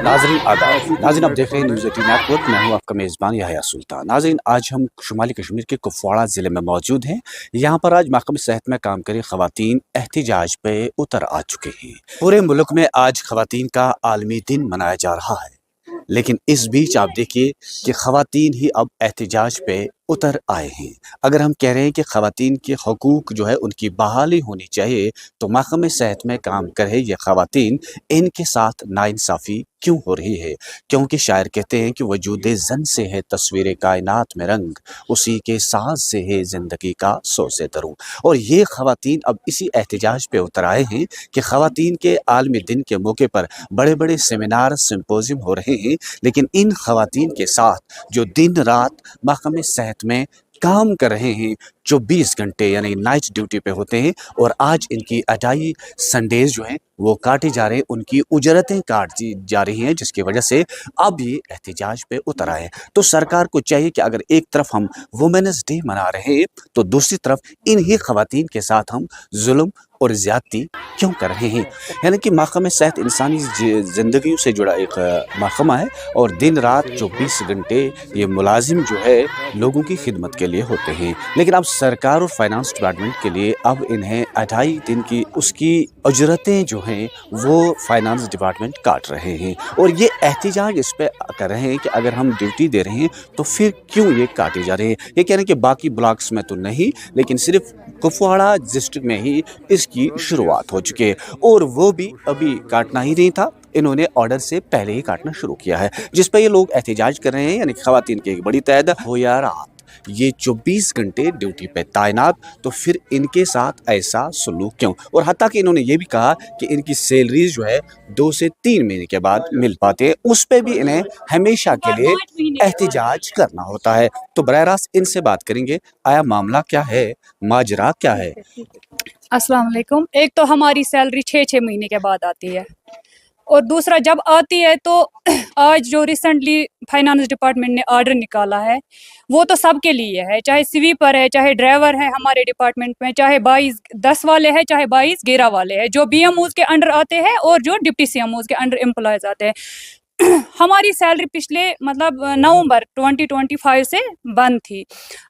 नाज़रीन आदाब। नाज़रीन आप देख रहे हैं न्यूज़ 18 नेटवर्क। मैं हूं आपका मेज़बान याह्या सुल्तान। नाज़रीन आज हम शुमाली कश्मीर के कुपवाड़ा ज़िले में मौजूद हैं। यहाँ पर आज महकमे सेहत में काम करी ख़वातीन एहतिजाज पे उतर आ चुके हैं। पूरे मुल्क में आज ख़वातीन का आलमी दिन मनाया जा रहा है, लेकिन इस बीच आप देखिए कि ख़वातीन ही अब एहतिजाज पे उतर आए हैं। अगर हम कह रहे हैं कि ख़वातीन के हकूक़ जो है उनकी बहाली होनी चाहिए, तो महकमे सेहत में काम कर रहे ये ख़वातीन, इनके साथ नाइंसाफ़ी क्यों हो रही है? क्योंकि शायर कहते हैं कि वजूदे ज़न से है तस्वीर कायनात में रंग, उसी के साज से है ज़िंदगी का सोसे दरूं। और ये ख़वातीन अब इसी एहतिजाज पे उतर आए हैं कि ख़वातीन के आलमी दिन के मौके पर बड़े बड़े सेमिनार सिम्पोजियम हो रहे हैं, लेकिन इन ख़वातीन के साथ जो दिन रात महकमे सेहत में काम कर रहे हैं, 24 घंटे यानी नाइट ड्यूटी पे होते हैं, और आज इनकी अटाई संडेज जो हैं वो काटे जा रहे हैं, उनकी उजरतें काटी जा रही हैं, जिसकी वजह से अब ये एहतिजाज पे उतर आए हैं। तो सरकार को चाहिए कि अगर एक तरफ हम वुमेन्स डे मना रहे हैं, तो दूसरी तरफ इन्हीं ख़वातीन के साथ हम जुल्म और ज़्यादती क्यों कर रहे हैं? यानी कि महकमे सेहत इंसानी ज़िंदगी से जुड़ा एक महकमा है, और दिन रात 24 घंटे ये मुलाजिम जो है लोगों की खिदमत के लिए होते हैं। लेकिन अब सरकार और फाइनेंस डिपार्टमेंट के लिए अब इन्हें 2.5 दिन की उसकी उजरतें जो हैं वो फाइनेंस डिपार्टमेंट काट रहे हैं, और ये एहतिजाज इस पे कर रहे हैं कि अगर हम ड्यूटी दे रहे हैं तो फिर क्यों ये काटे जा रहे हैं। ये कह रहे हैं कि बाकी ब्लॉक्स में तो नहीं, लेकिन सिर्फ कुपवाड़ा डिस्ट्रिक्ट में ही इसकी शुरुआत हो चुकी है, और वो भी अभी काटना ही नहीं था, इन्होंने ऑर्डर से पहले ही काटना शुरू किया है, जिस पर ये लोग एहतिजाज कर रहे हैं। यानी ख़वातीन की एक बड़ी तादाद हो या रात, ये 24 घंटे ड्यूटी पे तैनात, तो फिर इनके साथ ऐसा सलूक क्यों? और हत्ता कि इन्होंने ये भी कहा कि इनकी सैलरीज जो है 2 से 3 महीने के बाद मिल पाते हैं, उस पे भी इन्हें हमेशा के लिए एहतिजाज करना होता है। तो बराह रास्त इनसे बात करेंगे, आया मामला क्या है, माजरा क्या है। अस्सलाम वालेकुम। एक तो हमारी सैलरी 6 महीने के बाद आती है, और दूसरा जब आती है तो आज जो रिसेंटली फाइनेंस डिपार्टमेंट ने ऑर्डर निकाला है वो तो सबके लिए है, चाहे स्वीपर है, चाहे ड्राइवर है हमारे डिपार्टमेंट में, चाहे 22-10 वाले हैं, चाहे 22-11 वाले हैं, जो BMOs के अंडर आते हैं और जो डिप्टी CMOs के अंडर एम्प्लॉयज आते हैं। हमारी सैलरी पिछले मतलब नवंबर 2025 से बंद थी।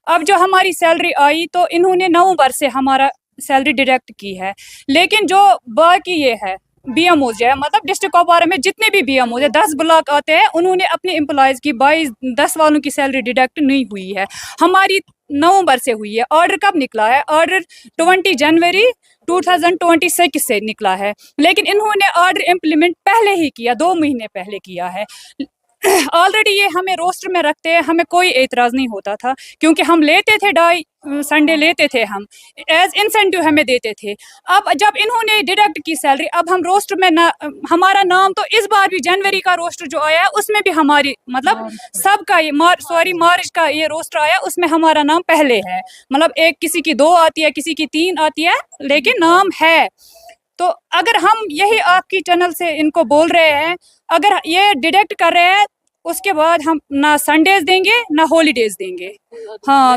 अब जो हमारी सैलरी आई तो इन्होंने नवंबर से हमारा सैलरी डिडक्ट की है, लेकिन जो बाकी ये है BMOs जो है मतलब डिस्ट्रिक्ट कुपवाड़ा में जितने भी BMOs है 10 ब्लॉक आते हैं, उन्होंने अपने एम्प्लॉयज़ की 22-10 वालों की सैलरी डिडक्ट नहीं हुई है। हमारी नवंबर से हुई है। ऑर्डर कब निकला है? ऑर्डर 20 जनवरी 2026 से निकला है, लेकिन इन्होंने ऑर्डर इम्प्लीमेंट पहले ही किया, 2 महीने पहले किया है। ऑलरेडी ये हमें रोस्टर में रखते हैं, हमें कोई एतराज़ नहीं होता था, क्योंकि हम लेते थे 2.5 संडे लेते थे, हम एज इंसेंटिव हमें देते थे। अब जब इन्होंने डिडक्ट की सैलरी, अब हम रोस्टर में ना, हमारा नाम तो इस बार भी जनवरी का रोस्टर जो आया है उसमें भी हमारी मतलब सबका ये मार्च का ये रोस्टर आया, उसमें हमारा नाम पहले है। मतलब एक किसी की 2 आती है, किसी की 3 आती है, लेकिन नाम है। तो अगर हम यही आपकी चैनल से इनको बोल रहे हैं, अगर ये डिडक्ट कर रहे हैं उसके बाद हम ना संडेज देंगे ना हॉलीडेज देंगे। हाँ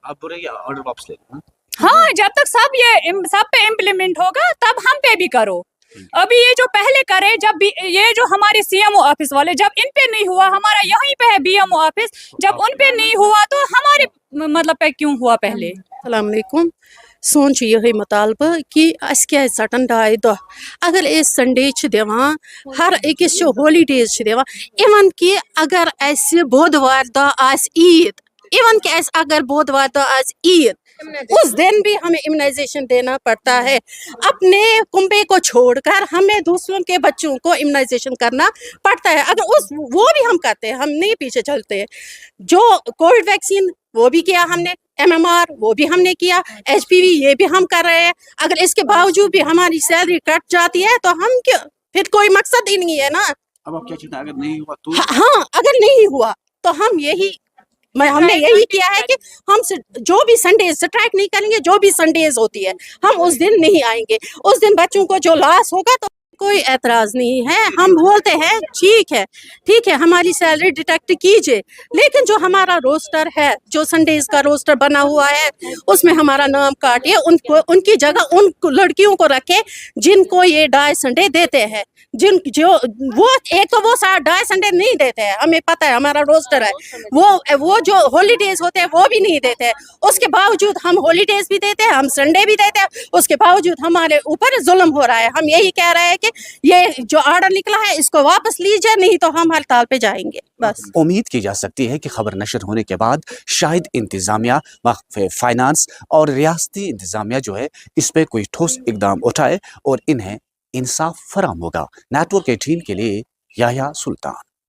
आप बोल रहे हैं ऑर्डर वापस ले लो। हाँ, जब तक सब पे इम्प्लीमेंट होगा तब हम पे भी करो। अभी ये जो पहले करे, जब भी ये जो हमारे CMO ऑफिस वाले, जब इन पे नहीं हुआ, हमारा यहीं पे है BMO ऑफिस, जब उन पे नहीं हुआ तो हमारे मतलब पे क्यों हुआ पहले? अस्सलाम वालेकुम। सोन यही मुतालबा कि अस क्या सटन 2 दह अगर संडे दिवान, हर अकिस हॉलीडेज दिवान, इवन कि अगर अस बुधवार दह आस ईद, इवन कि अगर बुधवार दह आस ईद, उस दिन भी हमें इम्यूनाइजेशन देना पड़ता है। अपने कुंबे को छोड़कर हमें दूसरों के बच्चों को इम्यूनाइजेशन करना पड़ता है। अगर वो भी हम करते हैं, हम नहीं पीछे चलते हैं। जो कोविड वैक्सीन वो भी किया हमने, MMR वो भी हमने किया, HPV ये भी हम कर रहे हैं। अगर इसके बावजूद भी हमारी सैलरी कट जाती है तो हम क्यों, फिर कोई मकसद ही नहीं है ना। अब आप क्या चाहते हैं, अगर नहीं हुआ तो? हाँ, अगर नहीं हुआ तो हमने यही किया है कि हम जो भी संडेज स्ट्राइक नहीं करेंगे, जो भी संडेज होती है हम उस दिन नहीं आएंगे। उस दिन बच्चों को जो लॉस होगा तो कोई एतराज़ नहीं है। हम बोलते हैं ठीक है हमारी सैलरी डिटेक्ट कीजिए, लेकिन जो हमारा रोस्टर है, जो संडेज का रोस्टर बना हुआ है, उसमें हमारा नाम काटिए, उनको उनकी जगह उन लड़कियों को रखे जिनको ये 2.5 संडे देते हैं। जिन जो वो एक तो वो 2.5 संडे नहीं देते हैं, हमें पता है, हमारा रोस्टर है। वो जो हॉलीडेज होते हैं वो भी नहीं देते हैं। उसके बावजूद हम हॉलीडेज भी देते हैं, हम संडे भी देते हैं, उसके बावजूद हमारे ऊपर जुल्म हो रहा है। हम यही कह रहे हैं कि ये जो ऑर्डर निकला है इसको वापस लीजिए, नहीं तो हम हड़ताल पे जाएंगे। बस उम्मीद की जा सकती है कि खबर नशर होने के बाद शायद इंतजामिया, वक्फ फाइनेंस और रियासती इंतजामिया जो है इस पे कोई ठोस इकदाम उठाए और इन्हें इंसाफ फराहम होगा। नेटवर्क 18 के लिए याह्या सुल्तान।